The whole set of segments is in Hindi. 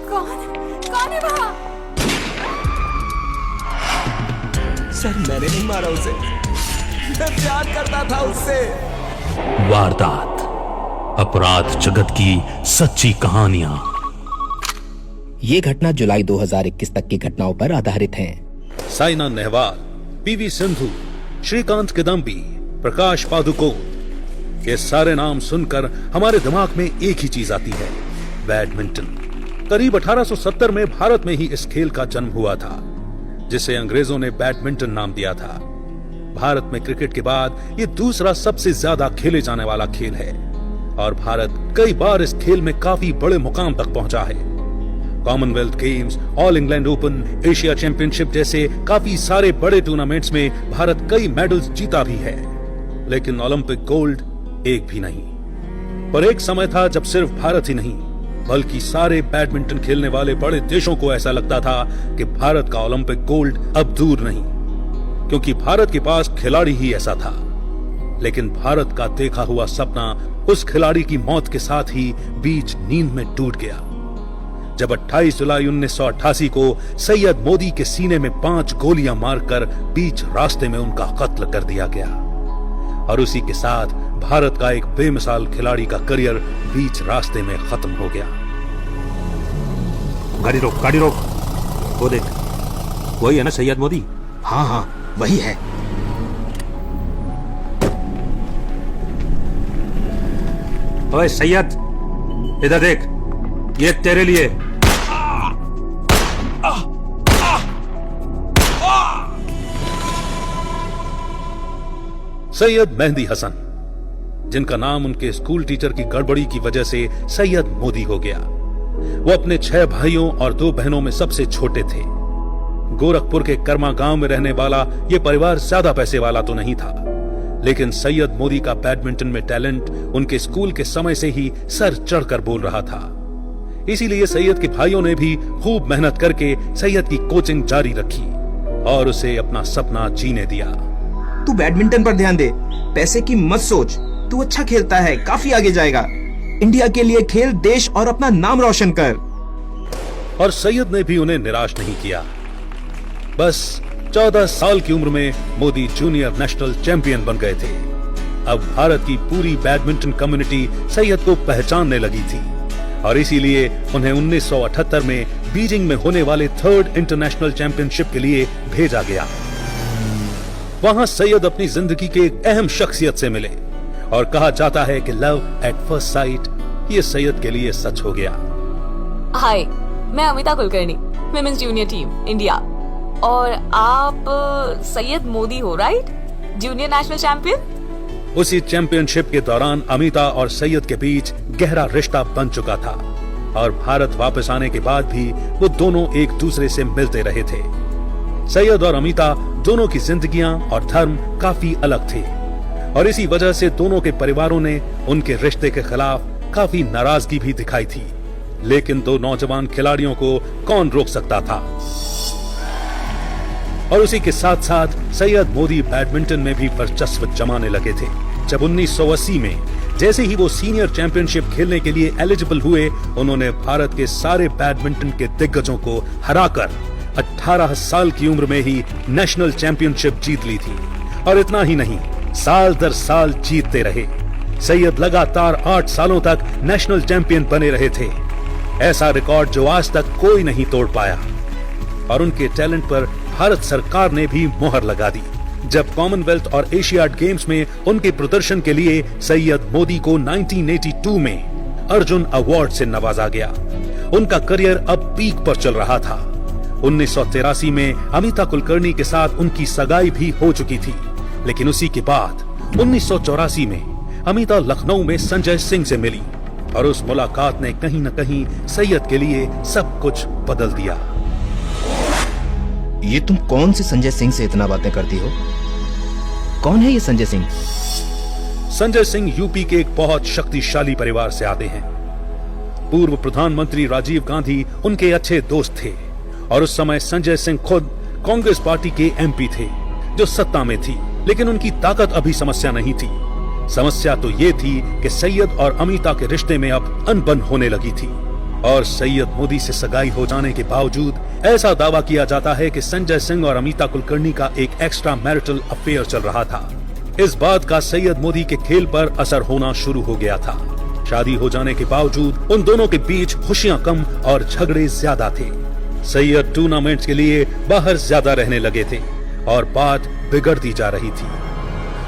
कौन है वहाँ? सर मैंने नहीं मारा उसे, मैं प्यार करता था उससे। वारदात, अपराध जगत की सच्ची कहानियां। ये घटना जुलाई 2021 तक की घटनाओं पर आधारित है। साइना नेहवाल, पीवी सिंधु, श्रीकांत किदम्बी, प्रकाश पादुकोण, ये सारे नाम सुनकर हमारे दिमाग में एक ही चीज आती है, बैडमिंटन। करीब 1870 में भारत में ही इस खेल का जन्म हुआ था, जिसे अंग्रेजों ने बैडमिंटन नाम दिया था। भारत में क्रिकेट के बाद ये दूसरा सबसे ज्यादा खेले जाने वाला खेल है और भारत कई बार इस खेल में काफी बड़े मुकाम तक पहुंचा है। Commonwealth games, all England open, Asia championship जैसे काफी सारे बड़े टूर्नामेंट्स में भारत कई मेडल्स जीता भी है, लेकिन ओलंपिक गोल्ड एक भी नहीं। पर एक समय था जब सिर्फ भारत ही नहीं बल्कि सारे बैडमिंटन खेलने वाले बड़े देशों को ऐसा लगता था कि भारत का ओलंपिक गोल्ड अब दूर नहीं, क्योंकि भारत के पास खिलाड़ी ही ऐसा था। लेकिन भारत का देखा हुआ सपना उस खिलाड़ी की मौत के साथ ही बीच नींद में टूट गया, जब 28 जुलाई 1988 को सैयद मोदी के सीने में 5 गोलियां मारकर बीच रास्ते में उनका कत्ल कर दिया गया। और उसी के साथ भारत का एक बेमिसाल खिलाड़ी का करियर बीच रास्ते में खत्म हो गया। गाड़ी रोक, गाड़ी रोक। वो देख, वही है ना सैयद मोदी? हाँ हाँ वही है। ओए सैयद, इधर देख, ये तेरे लिए। सैयद मेहंदी हसन, जिनका नाम उनके स्कूल टीचर की गड़बड़ी की वजह से सैयद मोदी हो गया। वो अपने 6 भाइयों और 2 बहनों में सबसे छोटे थे। गोरखपुर के कर्मा गांव में रहने वाला ये परिवार ज्यादा पैसे वाला तो नहीं था, लेकिन सैयद मोदी का बैडमिंटन में टैलेंट उनके स्कूल के समय से ही सर चढ़कर बोल रहा था। इसीलिए सैयद के भाइयों ने भी खूब मेहनत करके सैयद की कोचिंग जारी रखी और उसे अपना सपना जीने दिया। तू बैडमिंटन पर ध्यान दे, पैसे की मत सोच। तू अच्छा खेलता है, काफी आगे जाएगा। इंडिया के लिए खेल, देश और अपना नाम रोशन कर। और सैयद ने भी उन्हें निराश नहीं किया। बस 14 साल की उम्र में मोदी जूनियर नेशनल चैंपियन बन गए थे। अब भारत की पूरी बैडमिंटन कम्युनिटी सैयद को पहचानने लगी थी और इसीलिए उन्हें 1978 में बीजिंग में होने वाले 3rd इंटरनेशनल चैंपियनशिप के लिए भेजा गया। वहां सैयद अपनी जिंदगी के एक अहम शख्सियत से मिले और कहा जाता है कि लव एट फर्स्ट साइट ये सैयद के लिए सच हो गया। हाय, मैं Amita Kulkarni, women's junior team India. और आप सैयद मोदी हो, राइट? Junior national champion. उसी चैंपियनशिप के दौरान अमिता और सैयद के बीच गहरा रिश्ता बन चुका था और भारत वापस आने के बाद भी वो दोनों एक दूसरे से मिलते रहे थे। सैयद और अमिता दोनों की जिंदगियां और धर्म काफी अलग थे और इसी वजह से दोनों के परिवारों ने उनके रिश्ते के खिलाफ काफी नाराजगी भी दिखाई थी। लेकिन 2 नौजवान खिलाड़ियों को कौन रोक सकता था। और उसी के साथ साथ सैयद मोदी बैडमिंटन में भी वर्चस्व जमाने लगे थे। जब 1980 में जैसे ही वो सीनियर चैंपियनशिप खेलने के लिए एलिजिबल हुए, उन्होंने भारत के सारे बैडमिंटन के दिग्गजों को हराकर 18 साल की उम्र में ही नेशनल चैंपियनशिप जीत ली थी। और इतना ही नहीं, साल दर साल जीतते रहे। सैयद लगातार 8 सालों तक नेशनल चैंपियन बने रहे थे। ऐसा रिकॉर्ड जो आज तक कोई नहीं तोड़ पाया। और उनके टैलेंट पर भारत सरकार ने भी मोहर लगा दी जब कॉमनवेल्थ और एशियाड गेम्स में उनके प्रदर्शन के लिए सैयद मोदी को 1982 में अर्जुन अवार्ड से नवाजा गया। उनका करियर अब पीक पर चल रहा था। 1983 में अमिता कुलकर्णी के साथ उनकी सगाई भी हो चुकी थी, लेकिन उसी के बाद 1984 में अमिता लखनऊ में संजय सिंह से मिली और उस मुलाकात ने कहीं न कहीं सैयद के लिए सब कुछ बदल दिया। ये तुम कौन से संजय सिंह से इतना बातें करती हो? कौन है ये संजय सिंह? संजय सिंह यूपी के एक बहुत शक्तिशाली परिवार से आते हैं। पूर्व प्रधानमंत्री राजीव गांधी उनके अच्छे दोस्त थे और उस समय संजय सिंह खुद कांग्रेस पार्टी के एमपी थे जो सत्ता में थी, लेकिन उनकी ताकत अभी समस्या नहीं थी। समस्या तो ये थी कि सैयद और अमिता के रिश्ते में अब अनबन होने लगी थी और सैयद मोदी से सगाई हो जाने के बावजूद ऐसा दावा किया जाता है कि संजय सिंह और अमिता कुलकर्णी का एक एक्स्ट्रा मैरिटल अफेयर चल रहा था। इस बात का सैयद मोदी के खेल पर असर होना शुरू हो गया था। शादी हो जाने के बावजूद उन दोनों के बीच खुशियां कम और झगड़े ज्यादा थे। सैयद टूर्नामेंट्स के लिए बाहर ज्यादा रहने लगे थे और बात बिगड़ती जा रही थी।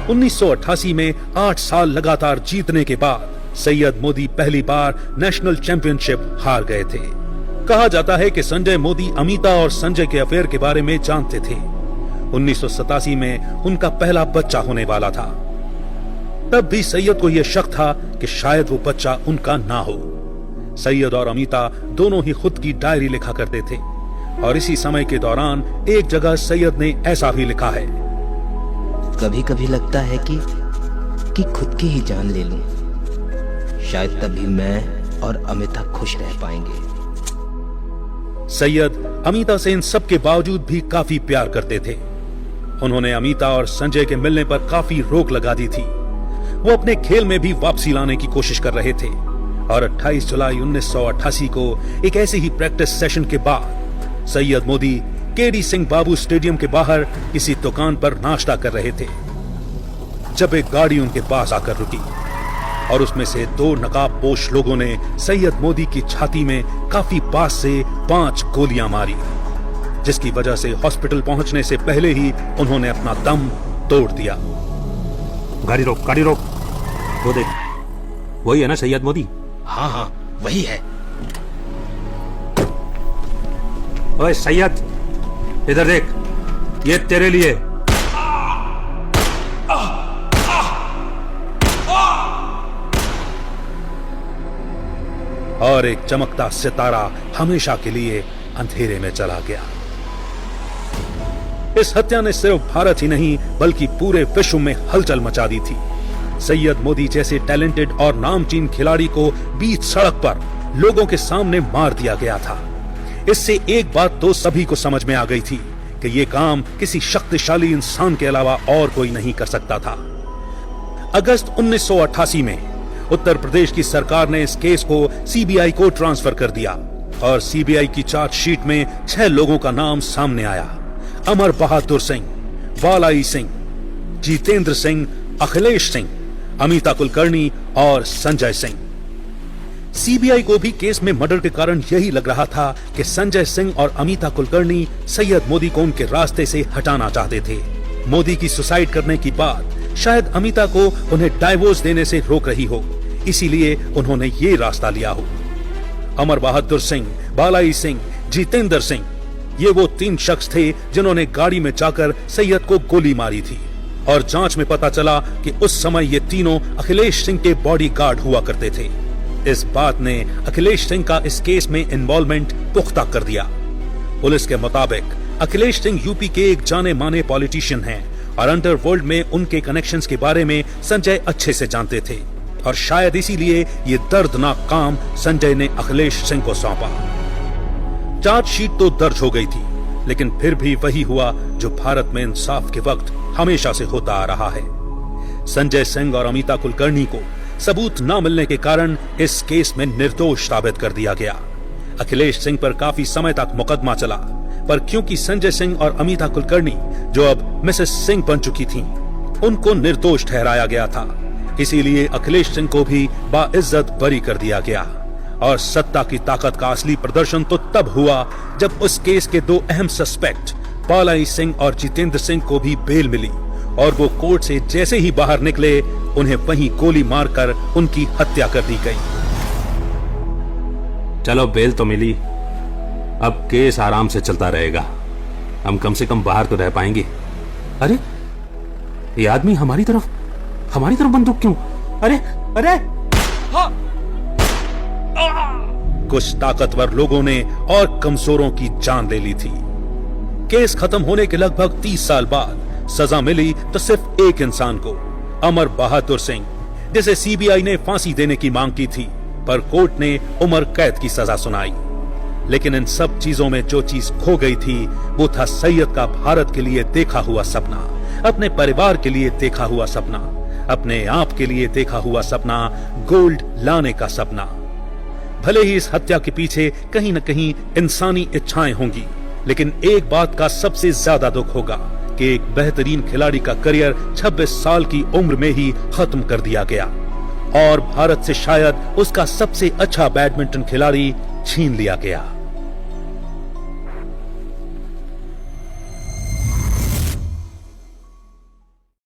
1988 में 8 साल लगातार जीतने के बाद सैयद मोदी पहली बार नेशनल चैंपियनशिप हार गए थे। कहा जाता है कि संजय मोदी अमिता और संजय के अफेयर के बारे में जानते थे। 1987 में उनका पहला बच्चा होने वाला था। तब भी सैयद को यह शक था कि शायद वो बच्चा उनका ना हो। सैयद और अमिता दोनों ही खुद की डायरी लिखा करते थे और इसी समय के दौरान एक जगह सैयद ने ऐसा भी लिखा है, कभी कभी लगता है कि खुद की ही जान ले लूं, शायद तभी मैं और अमिता खुश रह पाएंगे। सैयद अमिता से इन सब के बावजूद भी काफी प्यार करते थे। उन्होंने अमिता और संजय के मिलने पर काफी रोक लगा दी थी। वो अपने खेल में भी वापसी लाने की कोशिश कर रहे थे और 28 जुलाई 1988 को एक ऐसे ही प्रैक्टिस सेशन के बाद सैयद मोदी केडी सिंह बाबू स्टेडियम के बाहर किसी दुकान पर नाश्ता कर रहे थे जब एक गाड़ी उनके पास आकर रुकी और उसमें से 2 नकाबपोश लोगों ने सैयद मोदी की छाती में काफी पास से 5 गोलियां मारी, जिसकी वजह से हॉस्पिटल पहुंचने से पहले ही उन्होंने अपना दम तोड़ दिया। गाड़ी रोक, गाड़ी रोक। वो देख, वही है ना सैयद मोदी? हाँ हाँ वही है। ओए सैयद, इधर देख, ये तेरे लिए। और एक चमकता सितारा हमेशा के लिए अंधेरे में चला गया। इस हत्या ने सिर्फ भारत ही नहीं बल्कि पूरे विश्व में हलचल मचा दी थी। सैयद मोदी जैसे टैलेंटेड और नामचीन खिलाड़ी को बीच सड़क पर लोगों के सामने मार दिया गया था। इससे एक बात तो सभी को समझ में आ गई थी कि यह काम किसी शक्तिशाली इंसान के अलावा और कोई नहीं कर सकता था। अगस्त 1988 में उत्तर प्रदेश की सरकार ने इस केस को सीबीआई को ट्रांसफर कर दिया और सीबीआई की चार्जशीट में 6 लोगों का नाम सामने आया। अमर बहादुर सिंह, बालाई सिंह, जितेंद्र सिंह, अखिलेश सिंह, अमिता कुलकर्णी और संजय सिंह। सीबीआई को भी केस में मर्डर के कारण यही लग रहा था कि संजय सिंह और अमिता कुलकर्णी सैयद मोदी को उनके रास्ते से हटाना चाहते थे। मोदी की सुसाइड करने की बात शायद अमिता को उन्हें डाइवोर्स देने से रोक रही हो, इसीलिए उन्होंने ये रास्ता लिया हो। अमर बहादुर सिंह, बालाई सिंह, जितेंद्र सिंह, ये वो 3 शख्स थे जिन्होंने गाड़ी में जाकर सैयद को गोली मारी थी और जांच में पता चला कि उस समय ये तीनों अखिलेश सिंह के बॉडीगार्ड हुआ करते थे। इस बात ने अखिलेश सिंह का इस केस में इन्वॉल्वमेंट पुख्ता कर दिया। पुलिस के मुताबिक अखिलेश सिंह यूपी के एक जाने माने पॉलिटिशियन हैं और अंडरवर्ल्ड में उनके कनेक्शंस के बारे में संजय अच्छे से जानते थे और शायद इसीलिए ये दर्दनाक काम संजय ने अखिलेश सिंह को सौंपा। चार्जशीट तो दर्ज हो गई थी, लेकिन फिर भी वही हुआ जो भारत में इंसाफ के वक्त हमेशा से होता आ रहा है। संजय सिंह और अमिता कुलकर्णी को सबूत न मिलने के कारण इस केस में निर्दोष साबित कर दिया गया। अखिलेश सिंह पर काफी समय तक मुकदमा चला, पर क्योंकि संजय सिंह और अमिता कुलकर्णी, जो अब मिसेस सिंह बन चुकी थीं, उनको निर्दोष ठहराया गया था, इसीलिए अखिलेश सिंह को भी बाइज्जत बरी कर दिया गया। और सत्ता की ताकत का असली प्रदर्शन तो तब हुआ जब उस केस के 2 अहम सस्पेक्ट बालाई सिंह और जितेंद्र सिंह को भी बेल मिली और वो कोर्ट से जैसे ही बाहर निकले उन्हें वहीं गोली मारकर उनकी हत्या कर दी गई। चलो बेल तो मिली, अब केस आराम से चलता रहेगा, हम कम से कम बाहर तो रह पाएंगे। अरे ये आदमी हमारी तरफ बंदूक क्यों? अरे अरे हाँ। कुछ ताकतवर लोगों ने और कमजोरों की जान ले ली थी। केस खत्म होने के लगभग 30 साल बाद सजा मिली तो सिर्फ एक इंसान को, अमर बहादुर सिंह, जिसे सीबीआई ने फांसी देने की मांग की थी, पर कोर्ट ने उम्र कैद की सजा सुनाई। लेकिन इन सब चीजों में जो चीज खो गई थी वो था सैयद का भारत के लिए देखा हुआ सपना, अपने परिवार के लिए देखा हुआ सपना, अपने आप के लिए देखा हुआ सपना, गोल्ड लाने का सपना। भले ही इस हत्या के पीछे कहीं न कहीं इंसानी इच्छाएं होंगी, लेकिन एक बात का सबसे ज्यादा दुख होगा कि एक बेहतरीन खिलाड़ी का करियर 26 साल की उम्र में ही खत्म कर दिया गया और भारत से शायद उसका सबसे अच्छा बैडमिंटन खिलाड़ी छीन लिया गया।